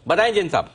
बताएं जैन साहब।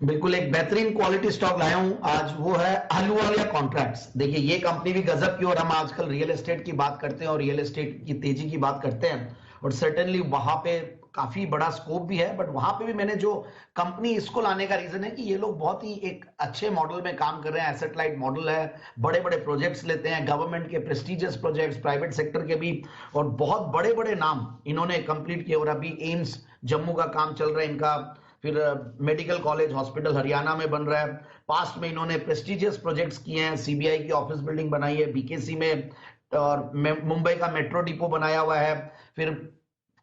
बिल्कुल एक बेहतरीन क्वालिटी स्टॉक लाया हूं आज, वो है अहलूवालिया कॉन्ट्रैक्ट्स। देखिए ये कंपनी भी गजब की, और हम आजकल रियल एस्टेट की बात करते हैं और रियल एस्टेट की तेजी की बात करते हैं, और सर्टेनली वहां पे काफी बड़ा स्कोप भी है। बट वहां पे भी मैंने जो कंपनी इसको लाने का रीजन है कि ये लोग बहुत ही एक अच्छे मॉडल में काम कर रहे हैं, एसेट लाइट मॉडल है, बड़े बड़े प्रोजेक्ट्स लेते हैं, गवर्नमेंट के प्रेस्टिजियस प्रोजेक्ट्स, प्राइवेट सेक्टर के भी, और बहुत बड़े बड़े नाम इन्होंने कंप्लीट किए। और अभी एम्स जम्मू का काम चल रहा है इनका, फिर मेडिकल कॉलेज हॉस्पिटल हरियाणा में बन रहा है। पास्ट में इन्होंने प्रेस्टिजियस प्रोजेक्ट्स किए हैं, सीबीआई की ऑफिस बिल्डिंग बनाई है बीकेसी में, और मुंबई का मेट्रो डिपो बनाया हुआ है, फिर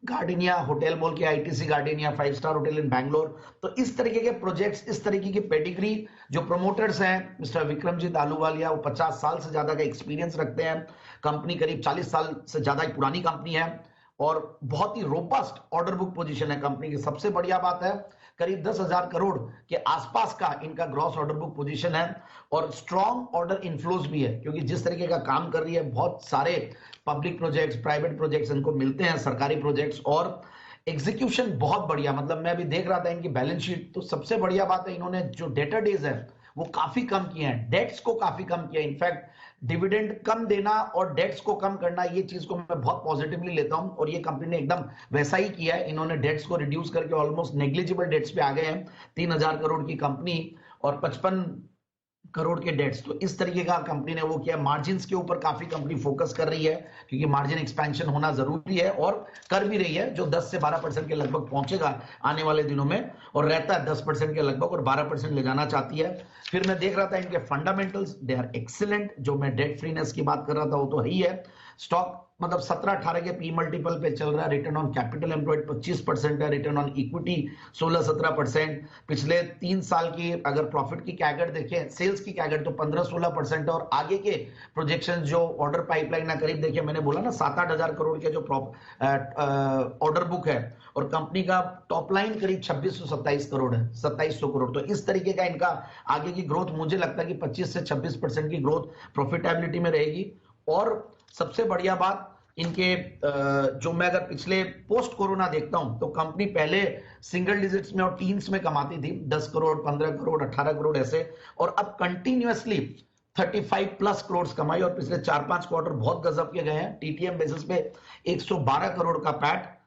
गार्डिनिया होटल मॉल के ITC Gardenia 5 star hotel in Bangalore. तो इस तरीके के प्रोजेक्ट्स, इस तरीके की पेडिग्री, जो प्रमोटर्स हैं मिस्टर विक्रमजीत आलूवालिया, वो 50 साल से ज्यादा का एक्सपीरियंस रखते हैं। कंपनी करीब 40 साल से ज्यादा की पुरानी कंपनी है, और बहुत ही रोबस्ट ऑर्डर बुक पोजीशन है कंपनी की। सबसे बढ़िया बात है, करीब 10,000 करोड़ के आसपास का इनका ग्रॉस ऑर्डर बुक पोजीशन है, और स्ट्रॉन्ग ऑर्डर इन्फ्लोज भी है, क्योंकि जिस तरीके का काम कर रही है, बहुत सारे पब्लिक प्रोजेक्ट्स, प्राइवेट प्रोजेक्ट्स इनको मिलते हैं, सरकारी प्रोजेक्ट्स, और एग्जीक्यूशन बहुत बढ़िया। मतलब मैं अभी देख रहा था इनकी बैलेंस शीट, तो सबसे बढ़िया बात है इन्होंने जो डेटर डेज है वो काफी कम किए हैं, डेट्स को काफी कम किया। इनफैक्ट डिविडेंड कम देना और डेट्स को कम करना, ये चीज को मैं बहुत पॉजिटिवली लेता हूं, और ये कंपनी ने एकदम वैसा ही किया है। इन्होंने डेट्स को रिड्यूस करके ऑलमोस्ट नेग्लिजिबल डेट्स पे आ गए हैं। 3,000 करोड़ की कंपनी और 55 करोड़ के डेट्स, तो इस तरीके का कंपनी ने वो किया। मार्जिन के ऊपर काफी कंपनी फोकस कर रही है, क्योंकि मार्जिन एक्सपेंशन होना जरूरी है, और कर भी रही है, जो 10 से 12% के लगभग पहुंचेगा आने वाले दिनों में, और रहता है 10% के लगभग, और 12% ले जाना चाहती है। फिर मैं देख रहा था इनके फंडामेंटल्स, दे आर एक्सीलेंट। जो मैं डेट फ्रीनेस की बात कर रहा था वो तो है ही है। स्टॉक मतलब 17-18 के पी मल्टीपल पे चल रहा है। रिटर्न ऑन कैपिटल एम्प्लॉयड 25% है, रिटर्न ऑन इक्विटी 16-17%। पिछले 3 साल की अगर प्रॉफिट की कैगर देखें, सेल्स की कैगर, तो 15-16%, और आगे के प्रोजेक्शन जो ऑर्डर पाइपलाइन ना करीब देखिए, मैंने बोला ना 7-8 हजार करोड़ के जो ऑर्डर बुक है, और कंपनी का टॉप लाइन करीब 2627 करोड़ है, 2700 करोड़। तो इस तरीके का इनका आगे की ग्रोथ, मुझे लगता है कि 25 से 26% की ग्रोथ प्रॉफिटेबिलिटी में रहेगी। और सबसे बढ़िया बात इनके, जो मैं अगर पिछले पोस्ट कोरोना देखता हूं, तो कंपनी पहले सिंगल डिजिट्स में और टीन्स में कमाती थी, 10 करोड़, 15 करोड़, 18 करोड़ ऐसे, और अब कंटिन्यूअसली 35+ करोड़ कमाई, और पिछले 4-5 क्वार्टर बहुत गजब के गए हैं। टीटीएम बेसिस पे 112 करोड़ का पैट,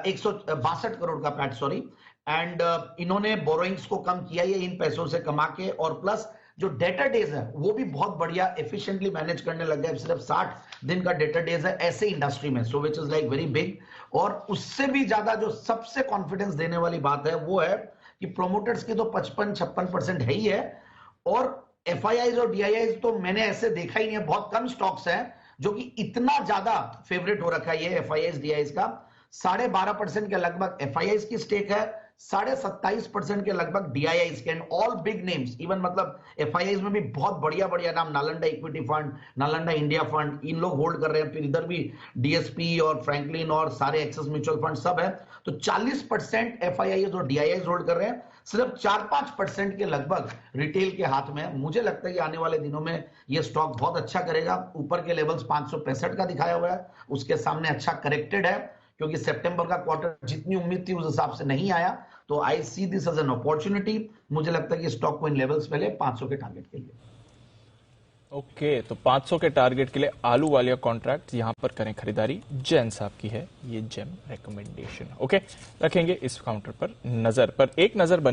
162 करोड़ का पैट, सॉरी। एंड इन्होंने बोरोइंग्स को कम किया है इन पैसों से कमा के, और प्लस जो डेटर डेज है वो भी बहुत बढ़िया एफिशिएंटली मैनेज करने लग गए। सिर्फ 60 दिन का डेटर डेज है ऐसे इंडस्ट्री में, so which is like very big. और उससे भी ज्यादा जो सबसे कॉन्फिडेंस देने वाली बात है वो है कि प्रोमोटर्स की तो 55-56% है ही है, और एफआईआईज और डीआईआईज तो मैंने ऐसे देखा ही नहीं है। बहुत कम स्टॉक्स हैं जो कि इतना ज्यादा फेवरेट हो रखा है ये एफआईआईज डीआईआईज का। 12.5% के लगभग एफआईआईज की स्टेक है, 27.5% के लगभग डीआईआईज के, and all big names. Even मतलब एफआईआईज में भी बहुत बढ़िया बढ़िया नाम, Nalanda equity fund, Nalanda India fund, इन लोग होल्ड कर रहे हैं। फिर इधर भी डीएसपी और फ्रैंकलिन और सारे एक्सेस म्यूचुअल फंड सब है। तो 40% एफआईआईज और डीआईआईज होल्ड कर रहे हैं, सिर्फ 4-5% के लगभग रिटेल के हाथ में है। मुझे लगता है कि आने वाले दिनों में ये स्टॉक बहुत अच्छा करेगा। ऊपर के लेवल्स 565 का दिखाया हुआ है, उसके सामने अच्छा करेक्टेड है, क्योंकि सितंबर का क्वार्टर जितनी उम्मीद थी उस हिसाब से नहीं आया। तो I see this as an opportunity. मुझे लगता है कि स्टॉक को इन लेवल्स पहले 500 के टारगेट के लिए। ओके, तो 500 के टारगेट के लिए आलूवालिया कॉन्ट्रैक्ट यहां पर करें खरीदारी। जैन साहब की है ये जेम रिकमेंडेशन। ओके, रखेंगे इस काउंटर पर नजर। पर एक नजर बनी